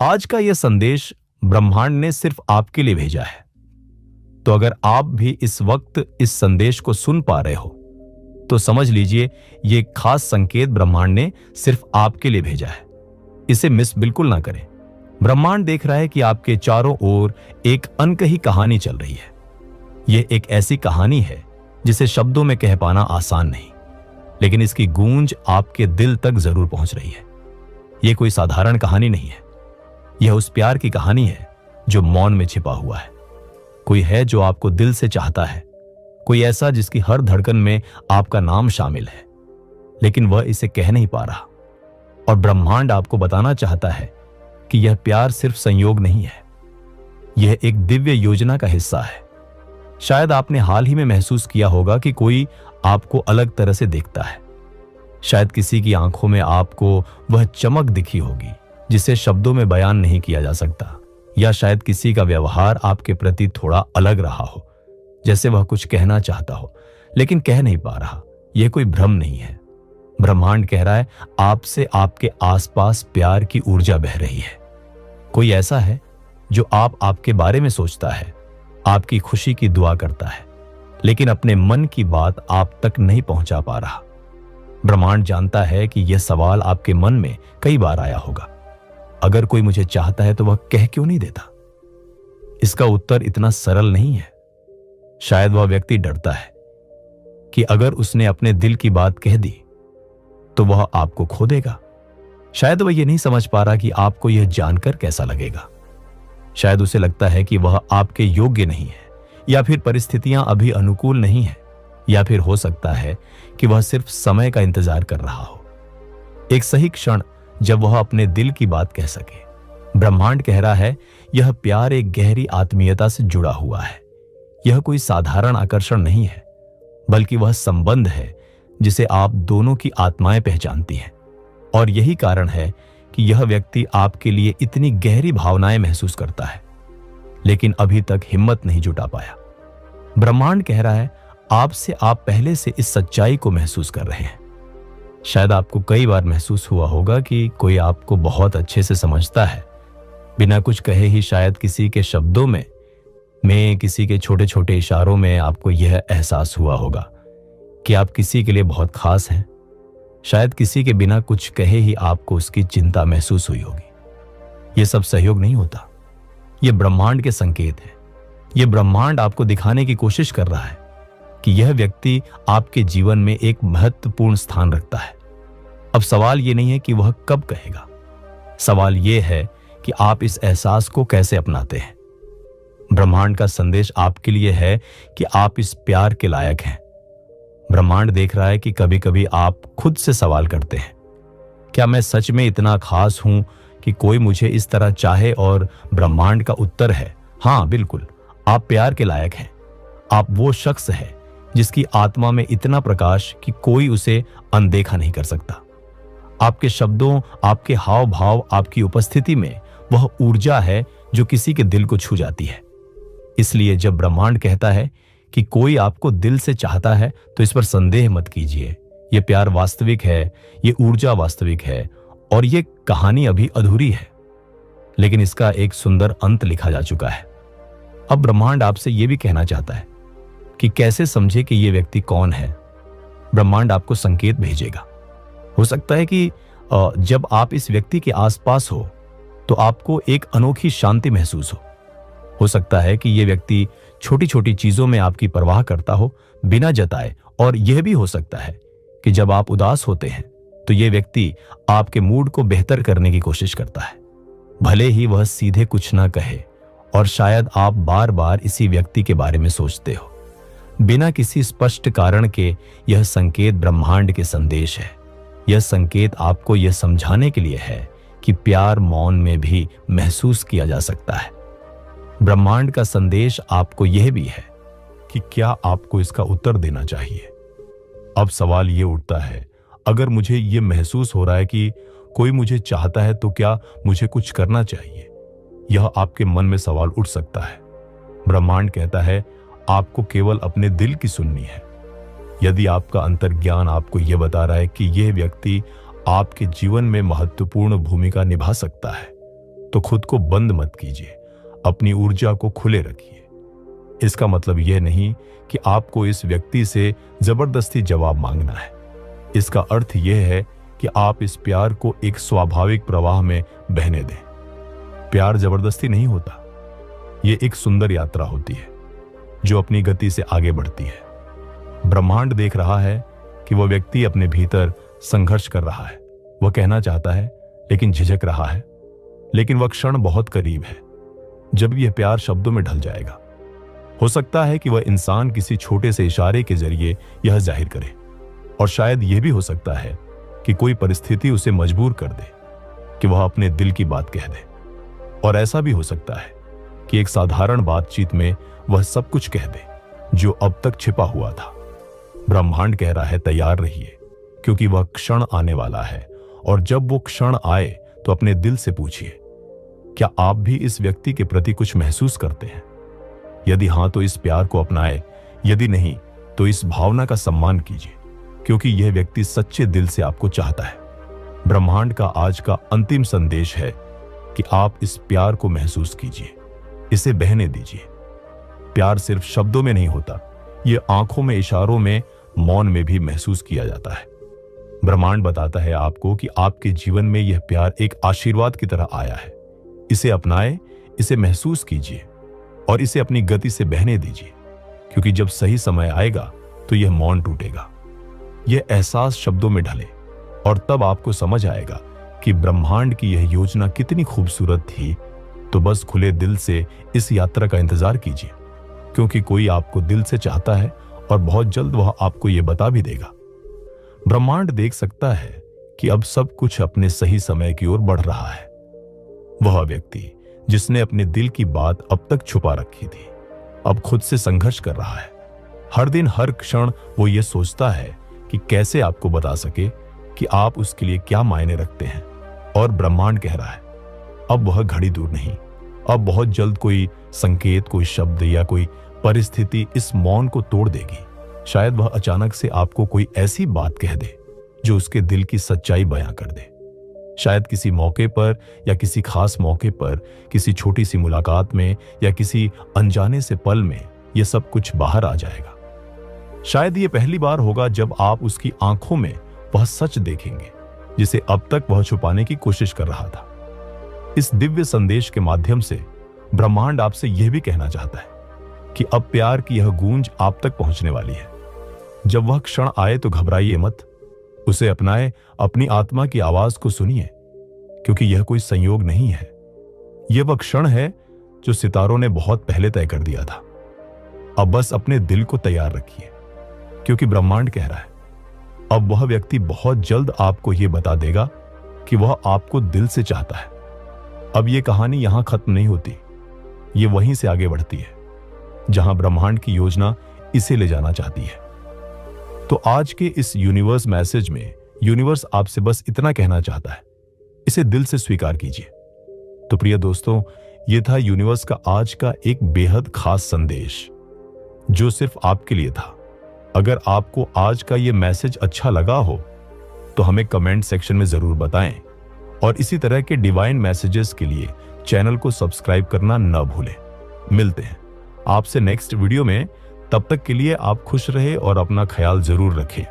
आज का यह संदेश ब्रह्मांड ने सिर्फ आपके लिए भेजा है। तो अगर आप भी इस वक्त इस संदेश को सुन पा रहे हो तो समझ लीजिए ये खास संकेत ब्रह्मांड ने सिर्फ आपके लिए भेजा है। इसे मिस बिल्कुल ना करें। ब्रह्मांड देख रहा है कि आपके चारों ओर एक अनकही कहानी चल रही है। यह एक ऐसी कहानी है जिसे शब्दों में कह पाना आसान नहीं, लेकिन इसकी गूंज आपके दिल तक जरूर पहुंच रही है। यह कोई साधारण कहानी नहीं है। यह उस प्यार की कहानी है जो मौन में छिपा हुआ है। कोई है जो आपको दिल से चाहता है, कोई ऐसा जिसकी हर धड़कन में आपका नाम शामिल है, लेकिन वह इसे कह नहीं पा रहा। और ब्रह्मांड आपको बताना चाहता है कि यह प्यार सिर्फ संयोग नहीं है, यह एक दिव्य योजना का हिस्सा है। शायद आपने हाल ही में महसूस किया होगा कि कोई आपको अलग तरह से देखता है। शायद किसी की आंखों में आपको वह चमक दिखी होगी जिसे शब्दों में बयान नहीं किया जा सकता, या शायद किसी का व्यवहार आपके प्रति थोड़ा अलग रहा हो, जैसे वह कुछ कहना चाहता हो लेकिन कह नहीं पा रहा। यह कोई भ्रम नहीं है। ब्रह्मांड कह रहा है आपसे आपके आसपास प्यार की ऊर्जा बह रही है। कोई ऐसा है जो आपके बारे में सोचता है, आपकी खुशी की दुआ करता है, लेकिन अपने मन की बात आप तक नहीं पहुंचा पा रहा। ब्रह्मांड जानता है कि यह सवाल आपके मन में कई बार आया होगा, अगर कोई मुझे चाहता है तो वह कह क्यों नहीं देता? इसका उत्तर इतना सरल नहीं है। शायद वह व्यक्ति डरता है कि अगर उसने अपने दिल की बात कह दी तो वह आपको खो देगा। शायद वह यह नहीं समझ पा रहा कि आपको यह जानकर कैसा लगेगा। शायद उसे लगता है कि वह आपके योग्य नहीं है, या फिर परिस्थितियां अभी अनुकूल नहीं है, या फिर हो सकता है कि वह सिर्फ समय का इंतजार कर रहा हो, एक सही क्षण जब वह अपने दिल की बात कह सके। ब्रह्मांड कह रहा है यह प्यार एक गहरी आत्मीयता से जुड़ा हुआ है। यह कोई साधारण आकर्षण नहीं है, बल्कि वह संबंध है जिसे आप दोनों की आत्माएं पहचानती हैं। और यही कारण है कि यह व्यक्ति आपके लिए इतनी गहरी भावनाएं महसूस करता है, लेकिन अभी तक हिम्मत नहीं जुटा पाया। ब्रह्मांड कह रहा है आपसे आप पहले से इस सच्चाई को महसूस कर रहे हैं। शायद आपको कई बार महसूस हुआ होगा कि कोई आपको बहुत अच्छे से समझता है, बिना कुछ कहे ही। शायद किसी के शब्दों में किसी के छोटे छोटे इशारों में आपको यह एहसास हुआ होगा कि आप किसी के लिए बहुत खास हैं। शायद किसी के बिना कुछ कहे ही आपको उसकी चिंता महसूस हुई होगी। यह सब सहयोग नहीं होता, यह ब्रह्मांड के संकेत है। यह ब्रह्मांड आपको दिखाने की कोशिश कर रहा है कि यह व्यक्ति आपके जीवन में एक महत्वपूर्ण स्थान रखता है। अब सवाल यह नहीं है कि वह कब कहेगा, सवाल यह है कि आप इस एहसास को कैसे अपनाते हैं। ब्रह्मांड का संदेश आपके लिए है कि आप इस प्यार के लायक हैं। ब्रह्मांड देख रहा है कि कभी कभी आप खुद से सवाल करते हैं, क्या मैं सच में इतना खास हूं कि कोई मुझे इस तरह चाहे? और ब्रह्मांड का उत्तर है हां, बिल्कुल, आप प्यार के लायक हैं। आप वो शख्स हैं जिसकी आत्मा में इतना प्रकाश कि कोई उसे अनदेखा नहीं कर सकता। आपके शब्दों, आपके हाव भाव, आपकी उपस्थिति में वह ऊर्जा है जो किसी के दिल को छू जाती है। इसलिए जब ब्रह्मांड कहता है कि कोई आपको दिल से चाहता है तो इस पर संदेह मत कीजिए। यह प्यार वास्तविक है, यह ऊर्जा वास्तविक है, और यह कहानी अभी अधूरी है, लेकिन इसका एक सुंदर अंत लिखा जा चुका है। अब ब्रह्मांड आपसे यह भी कहना चाहता है कि कैसे समझे कि यह व्यक्ति कौन है। ब्रह्मांड आपको संकेत भेजेगा। हो सकता है कि जब आप इस व्यक्ति के आसपास हो तो आपको एक अनोखी शांति महसूस हो सकता है कि यह व्यक्ति छोटी छोटी चीजों में आपकी परवाह करता हो बिना जताए, और यह भी हो सकता है कि जब आप उदास होते हैं तो यह व्यक्ति आपके मूड को बेहतर करने की कोशिश करता है, भले ही वह सीधे कुछ ना कहे। और शायद आप बार बार इसी व्यक्ति के बारे में सोचते हो बिना किसी स्पष्ट कारण के। यह संकेत ब्रह्मांड के संदेश है। यह संकेत आपको यह समझाने के लिए है कि प्यार मौन में भी महसूस किया जा सकता है। ब्रह्मांड का संदेश आपको यह भी है कि क्या आपको इसका उत्तर देना चाहिए। अब सवाल यह उठता है, अगर मुझे यह महसूस हो रहा है कि कोई मुझे चाहता है तो क्या मुझे कुछ करना चाहिए? यह आपके मन में सवाल उठ सकता है। ब्रह्मांड कहता है आपको केवल अपने दिल की सुननी है। यदि आपका अंतर्ज्ञान आपको यह बता रहा है कि यह व्यक्ति आपके जीवन में महत्वपूर्ण भूमिका निभा सकता है, तो खुद को बंद मत कीजिए, अपनी ऊर्जा को खुले रखिए। इसका मतलब यह नहीं कि आपको इस व्यक्ति से जबरदस्ती जवाब मांगना है। इसका अर्थ यह है कि आप इस प्यार को एक स्वाभाविक प्रवाह में बहने दें। प्यार जबरदस्ती नहीं होता, यह एक सुंदर यात्रा होती है जो अपनी गति से आगे बढ़ती है। ब्रह्मांड देख रहा है कि वह व्यक्ति अपने भीतर संघर्ष कर रहा है। वह कहना चाहता है लेकिन झिझक रहा है। लेकिन वह क्षण बहुत करीब है जब यह प्यार शब्दों में ढल जाएगा। हो सकता है कि वह इंसान किसी छोटे से इशारे के जरिए यह जाहिर करे, और शायद यह भी हो सकता है कि कोई परिस्थिति उसे मजबूर कर दे कि वह अपने दिल की बात कह दे। और ऐसा भी हो सकता है कि एक साधारण बातचीत में वह सब कुछ कह दे जो अब तक छिपा हुआ था। ब्रह्मांड कह रहा है, तैयार रहिए, क्योंकि वह क्षण आने वाला है। और जब वो क्षण आए तो अपने दिल से पूछिए, क्या आप भी इस व्यक्ति के प्रति कुछ महसूस करते हैं? यदि हां तो इस प्यार को अपनाएं, यदि नहीं तो इस भावना का सम्मान कीजिए, क्योंकि यह व्यक्ति सच्चे दिल से आपको चाहता है। ब्रह्मांड का आज का अंतिम संदेश है कि आप इस प्यार को महसूस कीजिए, इसे बहने दीजिए। प्यार सिर्फ शब्दों में नहीं होता, यह आंखों में, इशारों में, मौन में भी महसूस किया जाता है। ब्रह्मांड बताता है आपको कि आपके जीवन में यह प्यार एक आशीर्वाद की तरह आया है। इसे अपनाएं, इसे महसूस कीजिए और इसे अपनी गति से बहने दीजिए, क्योंकि जब सही समय आएगा तो यह मौन टूटेगा, यह एहसास शब्दों में ढले, और तब आपको समझ आएगा कि ब्रह्मांड की यह योजना कितनी खूबसूरत थी। तो बस खुले दिल से इस यात्रा का इंतजार कीजिए, क्योंकि कोई आपको दिल से चाहता है और बहुत जल्द वह आपको यह बता भी देगा। ब्रह्मांड देख सकता है कि अब सब कुछ अपने सही समय की ओर बढ़ रहा है। वह व्यक्ति जिसने अपने दिल की बात अब तक छुपा रखी थी, अब खुद से संघर्ष कर रहा है। हर दिन, हर क्षण वो ये सोचता है कि कैसे आपको बता सके कि आप उसके लिए क्या मायने रखते हैं। और ब्रह्मांड कह रहा है, अब वह घड़ी दूर नहीं, अब बहुत जल्द कोई संकेत, कोई शब्द या कोई परिस्थिति इस मौन को तोड़ देगी। शायद वह अचानक से आपको कोई ऐसी बात कह दे जो उसके दिल की सच्चाई बयां कर दे। शायद किसी मौके पर या किसी खास मौके पर, किसी छोटी सी मुलाकात में या किसी अनजाने से पल में यह सब कुछ बाहर आ जाएगा। शायद ये पहली बार होगा जब आप उसकी आंखों में वह सच देखेंगे जिसे अब तक वह छुपाने की कोशिश कर रहा था। इस दिव्य संदेश के माध्यम से ब्रह्मांड आपसे यह भी कहना चाहता है कि अब प्यार की यह गूंज आप तक पहुंचने वाली है। जब वह क्षण आए तो घबराइए मत, उसे अपनाएं, अपनी आत्मा की आवाज को सुनिए, क्योंकि यह कोई संयोग नहीं है। यह वह क्षण है जो सितारों ने बहुत पहले तय कर दिया था। अब बस अपने दिल को तैयार रखिए, क्योंकि ब्रह्मांड कह रहा है अब वह व्यक्ति बहुत जल्द आपको यह बता देगा कि वह आपको दिल से चाहता है। अब यह कहानी यहां खत्म नहीं होती, यह वहीं से आगे बढ़ती है जहां ब्रह्मांड की योजना इसे ले जाना चाहती है। तो आज के इस यूनिवर्स मैसेज में यूनिवर्स आपसे बस इतना कहना चाहता है, इसे दिल से स्वीकार कीजिए। तो प्रिय दोस्तों, यह था यूनिवर्स का आज का एक बेहद खास संदेश जो सिर्फ आपके लिए था। अगर आपको आज का यह मैसेज अच्छा लगा हो तो हमें कमेंट सेक्शन में जरूर बताएं, और इसी तरह के डिवाइन मैसेजेस के लिए चैनल को सब्सक्राइब करना न भूलें। मिलते हैं आपसे नेक्स्ट वीडियो में, तब तक के लिए आप खुश रहे और अपना ख्याल जरूर रखें।